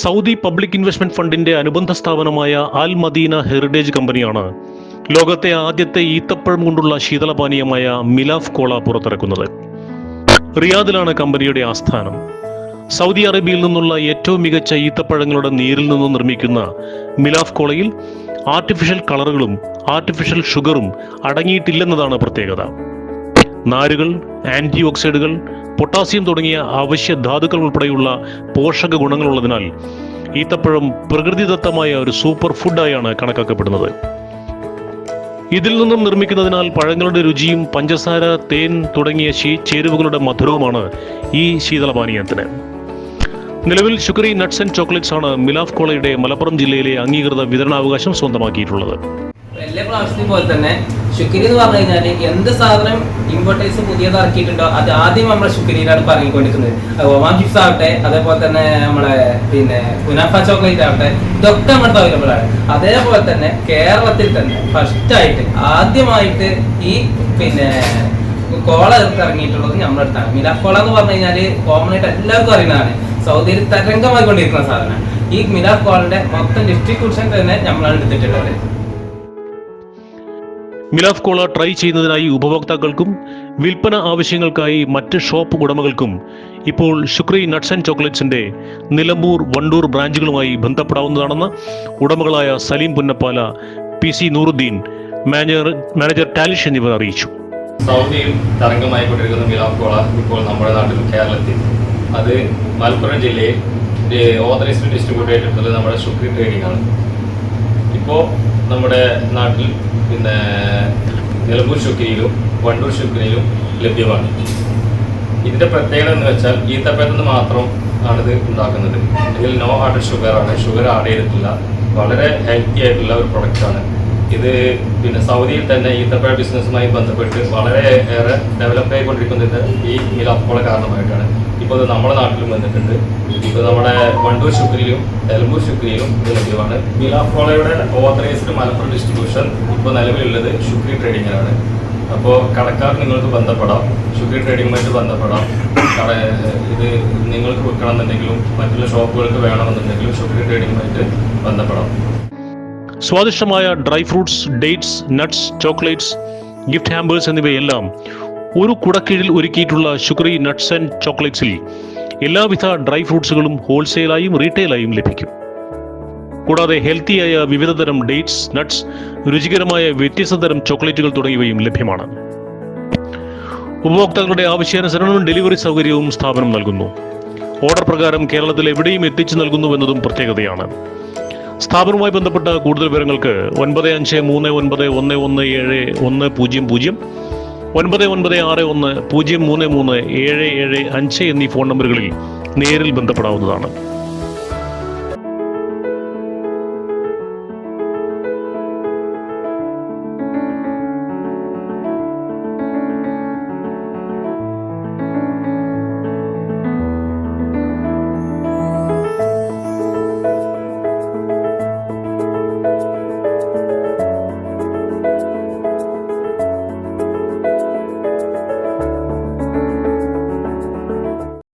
Saudi public investment ഫണ്ടിന്റെ അനുബന്ധ സ്ഥാപനമായ അൽ മദീന ഹെറിറ്റേജ് കമ്പനിയാണ് ലോകത്തെ ആദ്യത്തെ ഈത്തപ്പഴം കൊണ്ടുള്ള ശീതളപാനീയമായ മിലാഫ് കോള പുറത്തിറക്കുന്നത്. റിയാദിലാണ് കമ്പനിയുടെ ആസ്ഥാനം. സൗദി അറേബ്യയിൽ നിന്നുള്ള ഏറ്റവും മികച്ച ഈത്തപ്പഴങ്ങളുടെ നീരിൽ നിന്നും നിർമ്മിക്കുന്ന മിലാഫ് കോളയിൽ ആർട്ടിഫിഷ്യൽ കളറുകളും ആർട്ടിഫിഷ്യൽ ഷുഗറും അടങ്ങിയിട്ടില്ലെന്നതാണ് പ്രത്യേകത. നാരുകൾ, ആന്റി ഓക്സൈഡുകൾ, പൊട്ടാസ്യം തുടങ്ങിയ അവശ്യ ധാതുക്കൾ ഉൾപ്പെടെയുള്ള പോഷക ഗുണങ്ങളുള്ളതിനാൽ ഈത്തപ്പഴം പ്രകൃതിദത്തമായ ഒരു സൂപ്പർ ഫുഡായാണ് കണക്കാക്കപ്പെടുന്നത്. ഇതിൽ നിന്നും നിർമ്മിക്കുന്നതിനാൽ പഴങ്ങളുടെ രുചിയും പഞ്ചസാര, തേൻ തുടങ്ങിയ ചേരുവകളുടെ മധുരവുമാണ് ഈ ശീതളപാനീയത്തിന്. നിലവിൽ ഷുക്രി നട്ട്സ് ആൻഡ് ചോക്ലേറ്റ്സ് ആണ് മിലാഫ് കോളയുടെ മലപ്പുറം ജില്ലയിലെ അംഗീകൃത വിതരണാവകാശം സ്വന്തമാക്കിയിട്ടുള്ളത്. എല്ലാ പ്രാവശ്യത്തെ പോലെ തന്നെ ഷുക്രി എന്ന് പറഞ്ഞു കഴിഞ്ഞാൽ എന്ത് സാധനം ഇമ്പോർട്ടേഴ്സ് പുതിയത് ഇറക്കിയിട്ടുണ്ടോ അത് ആദ്യം നമ്മളെ ഷുക്രിയിലാണ് പറഞ്ഞുകൊണ്ടിരിക്കുന്നത്. ഒമാൻ ചിപ്സ് ആവട്ടെ, അതേപോലെ തന്നെ നമ്മളെ കുനാഫ ചോക്ലേറ്റ് ആവട്ടെ, ഇതൊക്കെ നമ്മുടെ അവൈലബിൾ ആണ്. അതേപോലെ തന്നെ കേരളത്തിൽ തന്നെ ഫസ്റ്റായിട്ട് ആദ്യമായിട്ട് ഈ കോള ഇറങ്ങിയിട്ടുള്ളത് നമ്മുടെ അടുത്താണ്. മിലാഫ് കോള എന്ന് പറഞ്ഞു കഴിഞ്ഞാൽ കോമൺ ആയിട്ട് എല്ലാവർക്കും അറിയുന്നതാണ്. സൗദിയിൽ തരംഗമായിക്കൊണ്ടിരിക്കുന്ന സാധനമാണ്. ഈ മിലാഫ് കോളയുടെ മൊത്തം ഡിസ്ട്രിബ്യൂഷൻ തന്നെ നമ്മളാണ് എടുത്തിട്ടുള്ളത്. മിലാഫ് കോള ട്രൈ ചെയ്യുന്നതിനായി ഉപഭോക്താക്കൾക്കും വിൽപ്പന ആവശ്യങ്ങൾക്കായി മറ്റ് ഷോപ്പ് ഉടമകൾക്കും ഇപ്പോൾ ഷുക്രി നട്ട്സ് ആൻഡ് ചോക്ലേറ്റ്സിന്റെ നിലമ്പൂർ, വണ്ടൂർ ബ്രാഞ്ചുകളുമായി ബന്ധപ്പെടാവുന്നതാണെന്ന് ഉടമകളായ സലീം പുന്നപ്പാല, PC നൂറുദ്ദീൻ, മാനേജർ ടാലിഷ് എന്നിവർ അറിയിച്ചു. സൗദിയിൽ തരംഗമായിക്കൊണ്ടിരിക്കുന്ന മിലാഫ് കോള ഇപ്പോൾ നമ്മുടെ നാട്ടിൽ കേരളത്തിൽ അത് മലപ്പുറം ജില്ലയിൽ ഓതറൈസ്ഡ് ഡിസ്ട്രിബ്യൂട്ടർ ആയിട്ടുള്ളത് നമ്മുടെ ഷുക്രി ട്രേഡിംഗ് ആണ്. ഇപ്പോൾ നമ്മുടെ നാട്ടിൽ നിലമ്പൂർ ഷുക്രിയിലും വണ്ടൂർ ഷുക്രിയിലും ലഭ്യമാണ്. ഇതിൻ്റെ പ്രത്യേകത എന്ന് വെച്ചാൽ ഈത്തപ്പഴത്തിൽ നിന്ന് മാത്രം ആണിത് ഉണ്ടാക്കുന്നത്. ഇതിൽ നോ ആഡഡ് ഷുഗറാണ്, ഷുഗർ ആഡ് ചെയ്തിട്ടില്ല. വളരെ ഹെൽത്തി ആയിട്ടുള്ള ഒരു പ്രൊഡക്റ്റാണ് ഇത്. സൗദിയിൽ തന്നെ ഈത്തപ്പഴ ബിസിനസ്സുമായി ബന്ധപ്പെട്ട് വളരെ ഏറെ ഡെവലപ്പ് ആയിക്കൊണ്ടിരിക്കുന്നത് ഈ മിലാഫ് കോള കാരണമായിട്ടാണ്. ഇപ്പോൾ ഇത് നമ്മുടെ നാട്ടിലും വന്നിട്ടുണ്ട്. ഇപ്പോൾ നമ്മുടെ വണ്ടൂർ ഷുക്രിയിലും നിലമ്പൂർ ഷുക്രിയിലും ഇത് ലഭ്യമാണ്. മിലാഫ് കോളയുടെ ഓതറൈസ്ഡ് മലപ്പുറം ഡിസ്ട്രിബ്യൂഷൻ ഇപ്പോൾ നിലവിലുള്ളത് ഷുക്രി ട്രേഡിങ്ങിലാണ്. അപ്പോൾ കടക്കാർ നിങ്ങൾക്ക് ബന്ധപ്പെടാം, ഷുക്രി ട്രേഡിങ്ങുമായിട്ട് ബന്ധപ്പെടാം. ഇത് നിങ്ങൾക്ക് വിൽക്കണമെന്നുണ്ടെങ്കിലും മറ്റുള്ള ഷോപ്പുകൾക്ക് വേണമെന്നുണ്ടെങ്കിലും ഷുക്രി ട്രേഡിങ്ങുമായിട്ട് ബന്ധപ്പെടാം. സ്വാദിഷ്ടമായ dry fruits, dates, nuts, chocolates, gift hampers എന്നിവയെല്ലാം ഒരു കുടക്കീഴിൽ ഒരുക്കിയിട്ടുള്ള ഷുക്രി നട്ട്സ് ആൻഡ് ചോക്ലേറ്റ്സിൽ എല്ലാവിധ ഡ്രൈ ഫ്രൂട്ട്സുകളും ഹോൾസെയിലായും റീറ്റെയിലായും ലഭിക്കും. കൂടാതെ ഹെൽത്തിയായ വിവിധതരം ഡേറ്റ്സ്, നട്ട്സ്, രുചികരമായ വ്യത്യസ്ത തരം ചോക്ലേറ്റുകൾ തുടങ്ങിയവയും ലഭ്യമാണ്. ഉപഭോക്താക്കളുടെ ആവശ്യാനുസരണം ഡെലിവറി സൗകര്യവും സ്ഥാപനം നൽകുന്നു. ഓർഡർ പ്രകാരം കേരളത്തിൽ എവിടെയും എത്തിച്ചു നൽകുന്നുവെന്നതും പ്രത്യേകതയാണ്. സ്ഥാപനവുമായി ബന്ധപ്പെട്ട കൂടുതൽ വിവരങ്ങൾക്ക് 9539117100 999610337755 എന്നീ ഫോൺ നമ്പറുകളിൽ നേരിൽ ബന്ധപ്പെടാവുന്നതാണ്.